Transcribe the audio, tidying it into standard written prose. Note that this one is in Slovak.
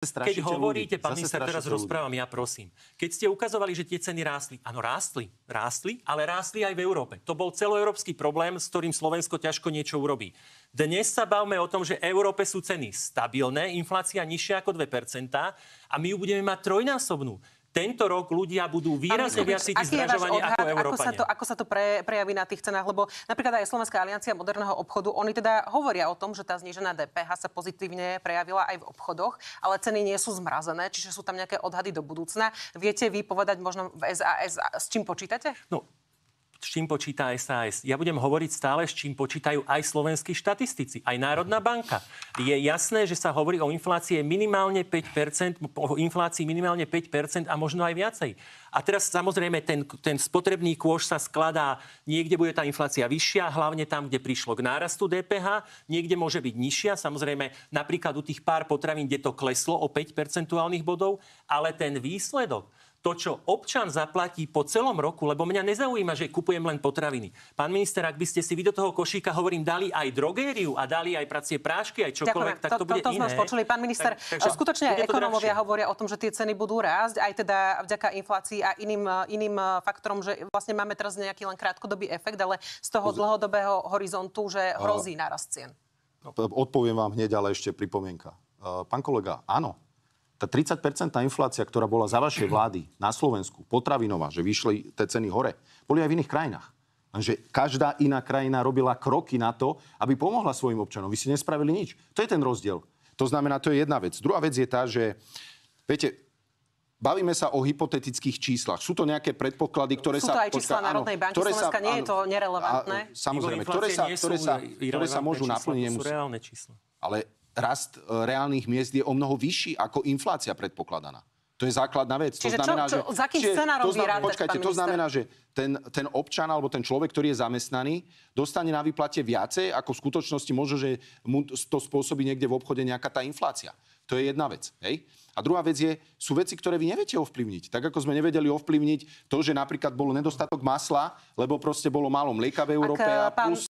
Keď hovoríte, pán minister, teraz rozprávam, ja prosím. Keď ste ukazovali, že tie ceny rástli, áno, rástli, ale rástli aj v Európe. To bol celoeurópsky problém, s ktorým Slovensko ťažko niečo urobí. Dnes sa bavme o tom, že v Európe sú ceny stabilné, inflácia nižšia ako 2% a my ju budeme mať trojnásobnú. Tento rok ľudia budú výrazne viac cítiť zdražovanie ako Európania. Ako sa to prejaví na tých cenách? Lebo napríklad aj Slovenská aliancia moderného obchodu, oni teda hovoria o tom, že tá znížená DPH sa pozitívne prejavila aj v obchodoch, ale ceny nie sú zmrazené, čiže sú tam nejaké odhady do budúcna. Viete vy povedať možno v SAS, s čím počítate? No, s čím počíta SAS. Ja budem hovoriť stále, s čím počítajú aj slovenskí štatistici, aj Národná banka. Je jasné, že sa hovorí o inflácii minimálne 5%, o inflácii minimálne 5% a možno aj viacej. A teraz samozrejme ten spotrebný kôš sa skladá, niekde bude tá inflácia vyššia, hlavne tam, kde prišlo k nárastu DPH, niekde môže byť nižšia, samozrejme napríklad u tých pár potravín, kde to kleslo o 5 percentuálnych bodov, ale ten výsledok, to, čo občan zaplatí po celom roku, lebo mňa nezaujíma, že kupujem len potraviny. Pán minister, ak by ste si vy do toho košíka, hovorím, dali aj drogériu a dali aj pracie prášky, aj čokoľvek, tak to bude iné. To sme počuli. Pán minister, skutočne ekonómovia hovoria o tom, že tie ceny budú rásť, aj teda vďaka inflácii a iným faktorom, že vlastne máme teraz nejaký len krátkodobý efekt, ale z toho dlhodobého horizontu, že hrozí nárast cien. Odpoviem vám hneď, ale ešte pripomienka. Pán kolega, áno. Tá 30% inflácia, ktorá bola za vašej vlády na Slovensku, potravinová, že vyšli tie ceny hore, boli aj v iných krajinách. Lenže každá iná krajina robila kroky na to, aby pomohla svojim občanom. Vy ste nespravili nič. To je ten rozdiel. To znamená, to je jedna vec. Druhá vec je tá, že, viete, bavíme sa o hypotetických číslach. Sú to nejaké predpoklady, ktoré sú to sa... aj čísla Národnej banky Slovenska, nie je to nerelevantné? Samozrejme, ktoré sa môžu naplniť. To sú reálne čísla. Ale rast reálnych miest je o mnoho vyšší ako inflácia predpokladaná. To je základná vec. Čiže to znamená, za akým scenárom vy rátať, počkajte, to znamená, že ten občan alebo ten človek, ktorý je zamestnaný, dostane na výplate viacej, ako v skutočnosti možno, že mu to spôsobí niekde v obchode nejaká tá inflácia. To je jedna vec. Hej? A druhá vec sú veci, ktoré vy neviete ovplyvniť. Tak ako sme nevedeli ovplyvniť to, že napríklad bol nedostatok masla, lebo proste bolo málo mlieka v Európe a plus